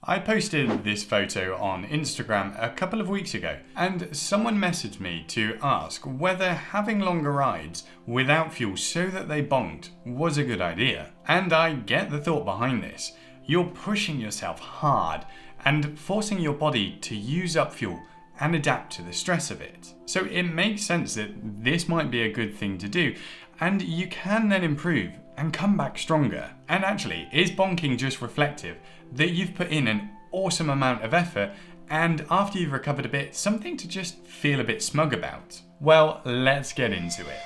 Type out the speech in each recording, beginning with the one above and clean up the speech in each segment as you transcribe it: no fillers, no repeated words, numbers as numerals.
I posted this photo on Instagram a couple of weeks ago, and someone messaged me to ask whether having longer rides without fuel so that they bonked was a good idea. And I get the thought behind this. You're pushing yourself hard and forcing your body to use up fuel and adapt to the stress of it. So it makes sense that this might be a good thing to do, and you can then improve and come back stronger. And actually, is bonking just reflective that you've put in an awesome amount of effort and after you've recovered a bit, something to just feel a bit smug about? Well, let's get into it.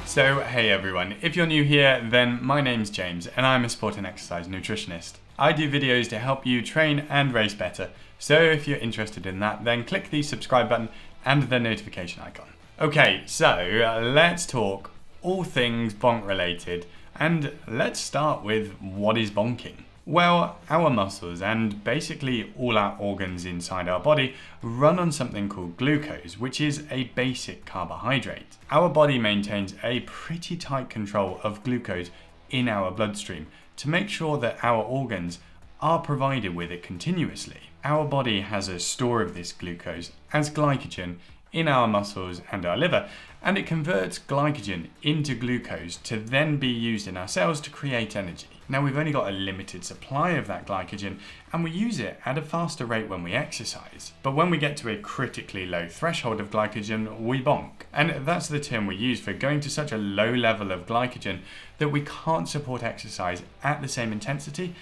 So hey everyone, if you're new here, then my name's James and I'm a sport and exercise nutritionist. I do videos to help you train and race better, so if you're interested in that, then click the subscribe button and the notification icon. Okay, so let's talk all things bonk related, and let's start with what is bonking. Well, our muscles and basically all our organs inside our body run on something called glucose, which is a basic carbohydrate. Our body maintains a pretty tight control of glucose in our bloodstream to make sure that our organs are provided with it continuously. Our body has a store of this glucose as glycogen in our muscles and our liver, and it converts glycogen into glucose to then be used in our cells to create energy. Now we've only got a limited supply of that glycogen and we use it at a faster rate when we exercise. But when we get to a critically low threshold of glycogen, we bonk. And that's the term we use for going to such a low level of glycogen that we can't support exercise at the same intensity,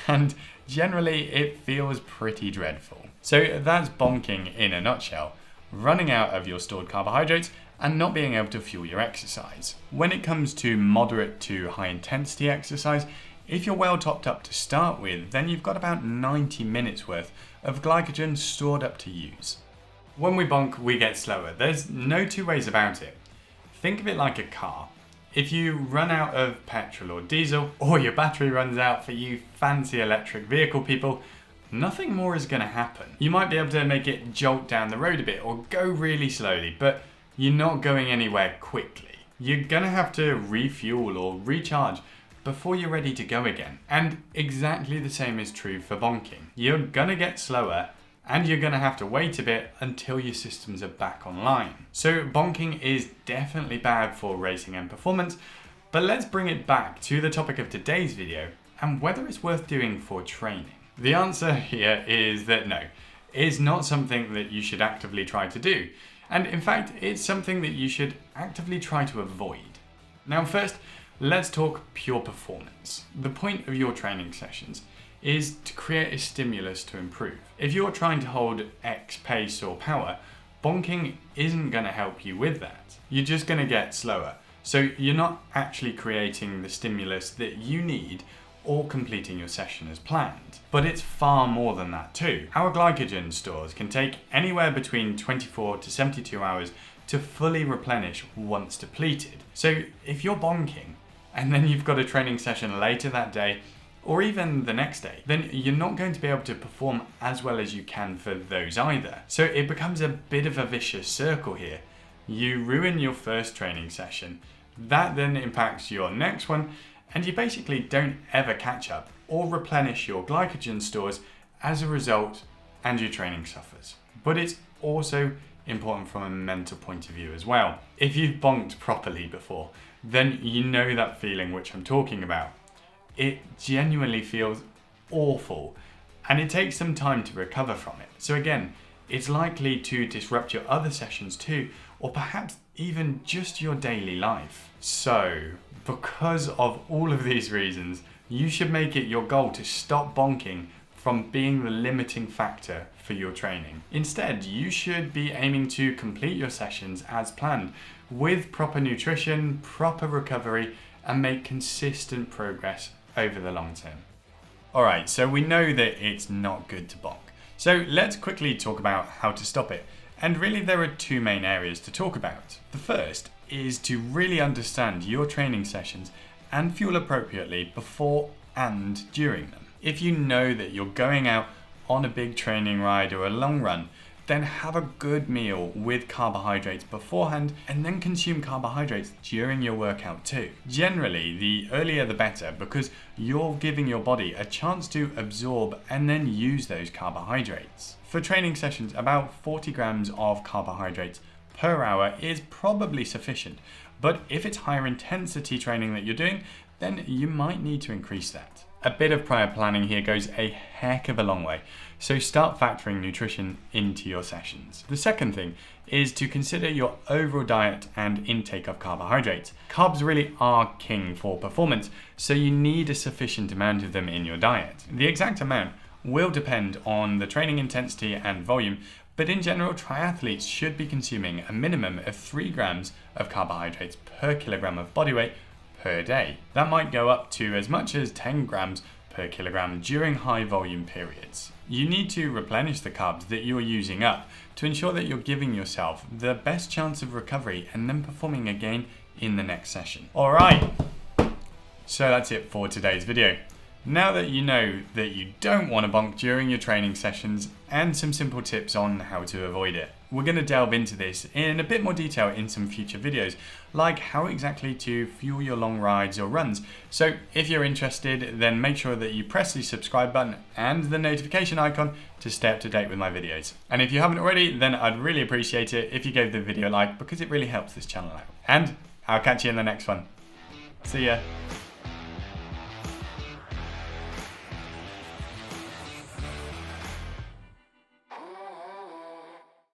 and generally it feels pretty dreadful. So that's bonking in a nutshell. Running out of your stored carbohydrates and not being able to fuel your exercise. When it comes to moderate to high intensity exercise, if you're well topped up to start with, then you've got about 90 minutes worth of glycogen stored up to use. When we bonk, we get slower. There's no two ways about it. Think of it like a car. If you run out of petrol or diesel, or your battery runs out for you fancy electric vehicle people, nothing more is going to happen. You might be able to make it jolt down the road a bit or go really slowly, but you're not going anywhere quickly. You're going to have to refuel or recharge before you're ready to go again. And exactly the same is true for bonking. You're going to get slower and you're going to have to wait a bit until your systems are back online. So bonking is definitely bad for racing and performance, but let's bring it back to the topic of today's video and whether it's worth doing for training. The answer here is that no, it's not something that you should actively try to do. And in fact, it's something that you should actively try to avoid. Now first, let's talk pure performance. The point of your training sessions is to create a stimulus to improve. If you're trying to hold X pace or power, bonking isn't going to help you with that. You're just going to get slower. So you're not actually creating the stimulus that you need or completing your session as planned. But it's far more than that too. Our glycogen stores can take anywhere between 24 to 72 hours to fully replenish once depleted. So if you're bonking and then you've got a training session later that day or even the next day, then you're not going to be able to perform as well as you can for those either. So it becomes a bit of a vicious circle here. You ruin your first training session, that then impacts your next one, and you basically don't ever catch up or replenish your glycogen stores as a result, and your training suffers. But it's also important from a mental point of view as well. If you've bonked properly before, then you know that feeling which I'm talking about. It genuinely feels awful, and it takes some time to recover from it. So again, it's likely to disrupt your other sessions too, or perhaps even just your daily life. So, because of all of these reasons, you should make it your goal to stop bonking from being the limiting factor for your training. Instead, you should be aiming to complete your sessions as planned with proper nutrition, proper recovery, and make consistent progress over the long term. Alright, so we know that it's not good to bonk. So let's quickly talk about how to stop it. And really there are two main areas to talk about. The first is to really understand your training sessions and fuel appropriately before and during them. If you know that you're going out on a big training ride or a long run, then have a good meal with carbohydrates beforehand and then consume carbohydrates during your workout too. Generally, the earlier the better because you're giving your body a chance to absorb and then use those carbohydrates. For training sessions, about 40 grams of carbohydrates per hour is probably sufficient, but if it's higher intensity training that you're doing, then you might need to increase that. A bit of prior planning here goes a heck of a long way, so start factoring nutrition into your sessions. The second thing is to consider your overall diet and intake of carbohydrates. Carbs really are king for performance, so you need a sufficient amount of them in your diet. The exact amount will depend on the training intensity and volume, but in general, triathletes should be consuming a minimum of 3 grams of carbohydrates per kilogram of body weight per day. That might go up to as much as 10 grams per kilogram during high volume periods. You need to replenish the carbs that you're using up to ensure that you're giving yourself the best chance of recovery and then performing again in the next session. Alright, so that's it for today's video. Now that you know that you don't want to bonk during your training sessions and some simple tips on how to avoid it, we're going to delve into this in a bit more detail in some future videos, like how exactly to fuel your long rides or runs. So if you're interested, then make sure that you press the subscribe button and the notification icon to stay up to date with my videos. And if you haven't already, then I'd really appreciate it if you gave the video a like because it really helps this channel out. And I'll catch you in the next one. See ya.